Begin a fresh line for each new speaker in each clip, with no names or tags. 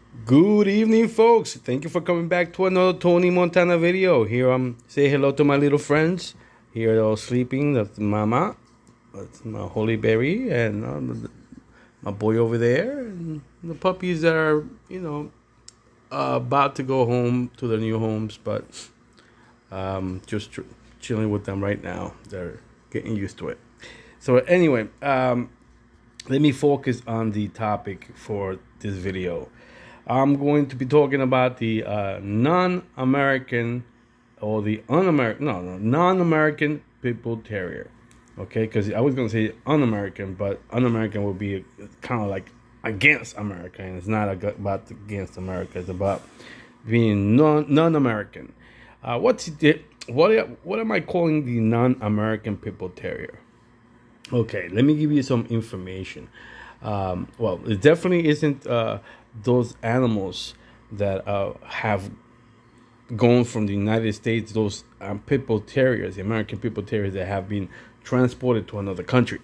Good evening, folks. Thank you for coming back to another Tony Montana video. Here say hello to my little friends. Here they're all sleeping. That's Mama, that's my Holy Berry, and my boy over there, and the puppies that are about to go home to their new homes, but just chilling with them right now. They're getting used to it. So anyway, let me focus on the topic for this video. I'm going to be talking about the non-American or the non-American Pitbull Terrier. Okay, because I was going to say un-American, but un-American would be kind of like against America, and it's not about against America. It's about being non-American. What am I calling the non-American Pitbull Terrier? Okay, let me give you some information. Well, it definitely isn't those animals that have gone from the United States, those Pitbull Terriers, the American Pitbull Terriers that have been transported to another country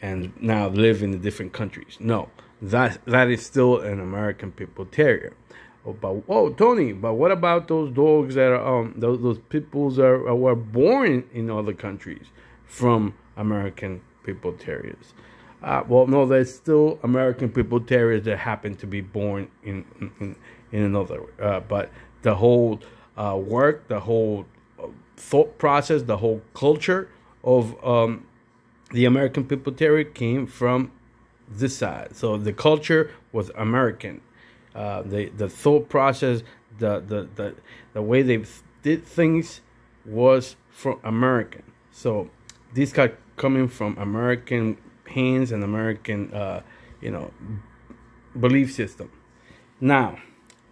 and now live in the different countries. No, that is still an American Pitbull Terrier. Tony, but what about those dogs that are those pit bulls were born in other countries from American Pitbull Terriers? Well, no, there's still American Pitbull Terriers that happen to be born in another. But the whole work, the whole thought process, the whole culture of the American Pitbull Terrier came from this side. So the culture was American. The thought process, the way they did things was from American. So these guys coming from American hands and American, belief system. Now,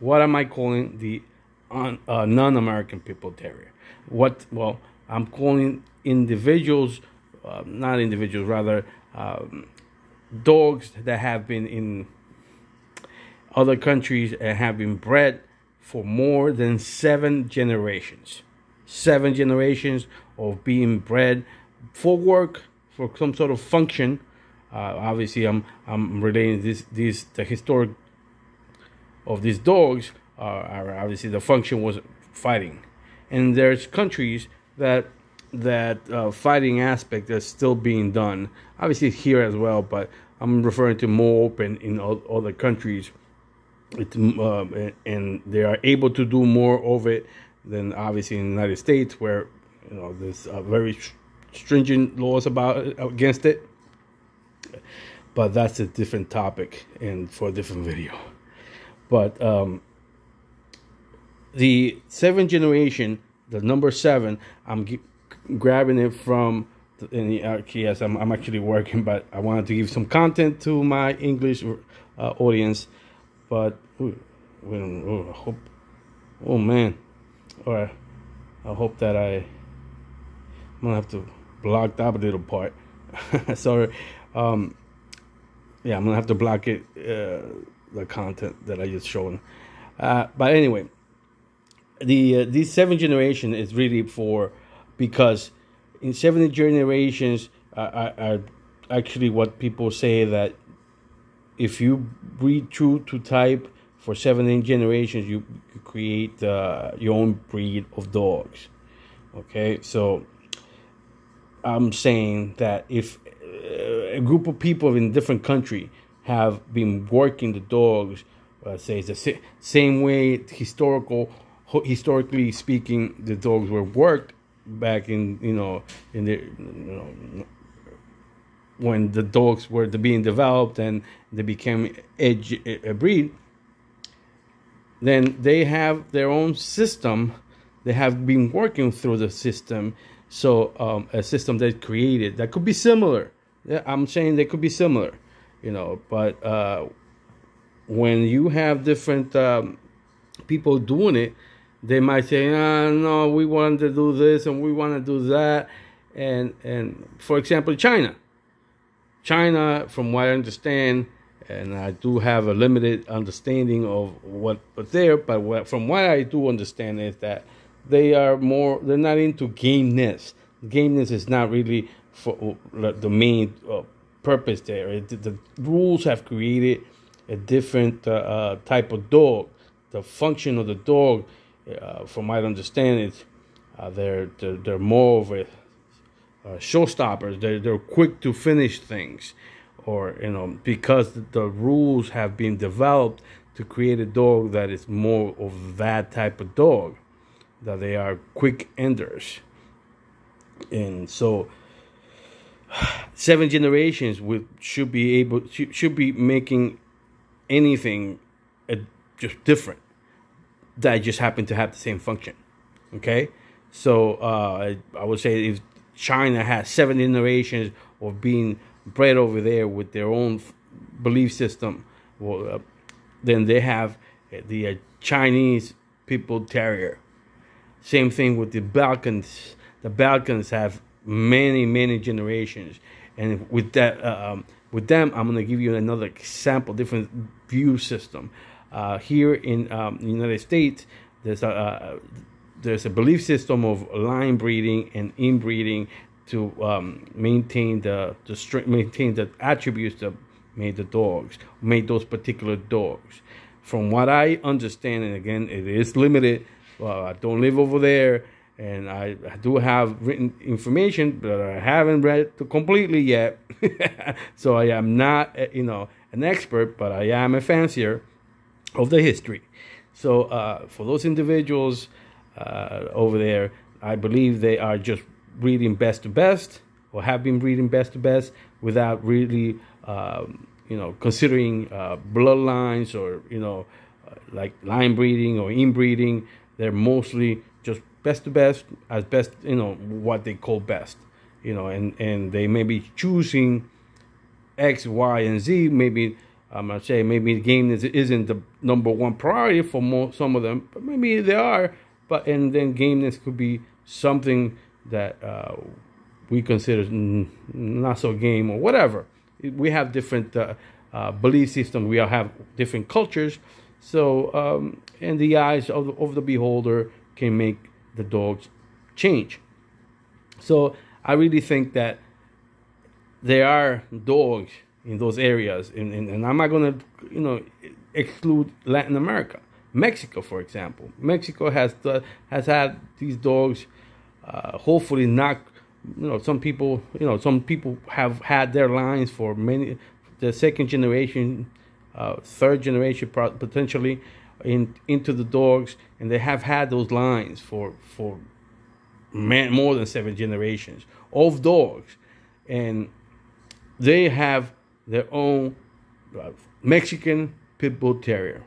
what am I calling the non-American Pitbull Terrier? Well, I'm calling individuals, not individuals, rather dogs that have been in other countries and have been bred for more than 7 generations. 7 generations of being bred for work, for some sort of function. Obviously, I'm relating the historic of these dogs. Are obviously the function was fighting, and there's countries that fighting aspect is still being done. Obviously here as well, but I'm referring to more open in other countries. And they are able to do more of it than obviously in the United States, where there's very stringent laws against it. But that's a different topic and for a different video. But the 7th generation, the number 7, I'm grabbing it from. Yes, I'm actually working, but I wanted to give some content to my English audience. But I hope. Oh man! All right. I hope that I'm gonna have to block that little part. Sorry. Yeah, I'm gonna have to block it. The content that I just shown. But anyway, the 7th generation is really because in 7 generations are actually what people say that if you breed true to type for 7 generations, you create your own breed of dogs. Okay, so I'm saying that if a group of people in a different country have been working the dogs, say it's the same way historically speaking, the dogs were worked back in when the dogs were being developed and they became a breed, then they have their own system. They have been working through the system. So a system that created that could be similar. Yeah, I'm saying they could be similar, but when you have different people doing it, they might say, no, we want to do this and we want to do that. And for example, China, from what I understand, and I do have a limited understanding of what's there, but from what I do understand is that they're not into gameness. Gameness is not really for the main purpose there. The rules have created a different type of dog. The function of the dog, from my understanding, is they're more of a showstoppers. They're quick to finish things, or because the rules have been developed to create a dog that is more of that type of dog, that they are quick enders. And so 7 generations should be making anything just different that just happen to have the same function. Okay, so I would say if China has 7 generations of being bred over there with their own belief system, well, then they have the Chinese Pitbull Terrier. Same thing with the Balkans. The Balkans have many generations, and with that, with them, I'm going to give you another example, different view system. Here in the United States, there's a belief system of line breeding and inbreeding to maintain the attributes that made the dogs, made those particular dogs. From what I understand, and again, it is limited. I don't live over there, and I do have written information, but I haven't read it completely yet. So I am not, an expert, but I am a fancier of the history. So for those individuals over there, I believe they are just breeding best to best, or have been breeding best to best, without really, considering bloodlines, or like line breeding or inbreeding. They're mostly just best to best, as best, what they call best, and they may be choosing X, Y, and Z. Maybe I'm gonna say maybe gameness isn't the #1 priority for some of them, but maybe they are. But and then gameness could be something that we consider not so game, or whatever. We have different belief systems. We all have different cultures. So and the eyes of the beholder can make the dogs change. So I really think that there are dogs in those areas, and I'm not going to exclude Latin America. Mexico, for example, Mexico has had these dogs. Hopefully not. Some people have had their lines for many, the second generation, third generation potentially into the dogs, and they have had those lines for more than 7 generations of dogs, and they have their own Mexican Pitbull Terrier.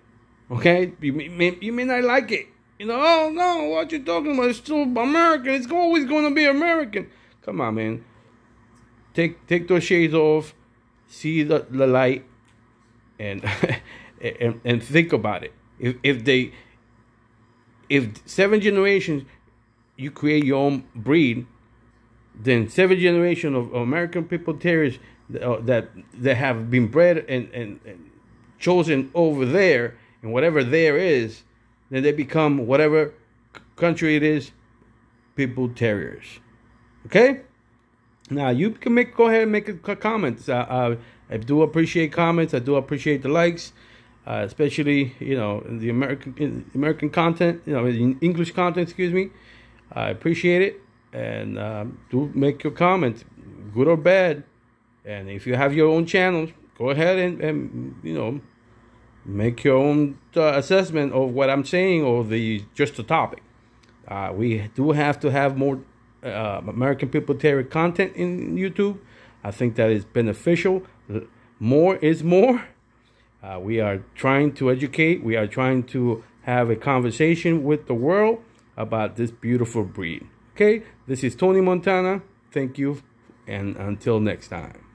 Okay, you may not like it. Oh no, what you talking about? It's still American. It's always going to be American. Come on, man. Take those shades off, see the light, and and think about it. If 7 generations you create your own breed, then 7 generations of American Pitbull Terriers that have been bred and chosen over there, and whatever there is, then they become whatever country it is, Pitbull Terriers. Okay? Now you can go ahead and make comments. I do appreciate comments. I do appreciate the likes, especially in the American content, in English content. Excuse me. I appreciate it, and do make your comments, good or bad. And if you have your own channels, go ahead and make your own assessment of what I'm saying, or just the topic. We do have to have more American Pitbull Terrier content in YouTube. I think that is beneficial. More is more. We are trying to educate. We are trying to have a conversation with the world about this beautiful breed. Okay, this is Tony Montana. Thank you, and until next time.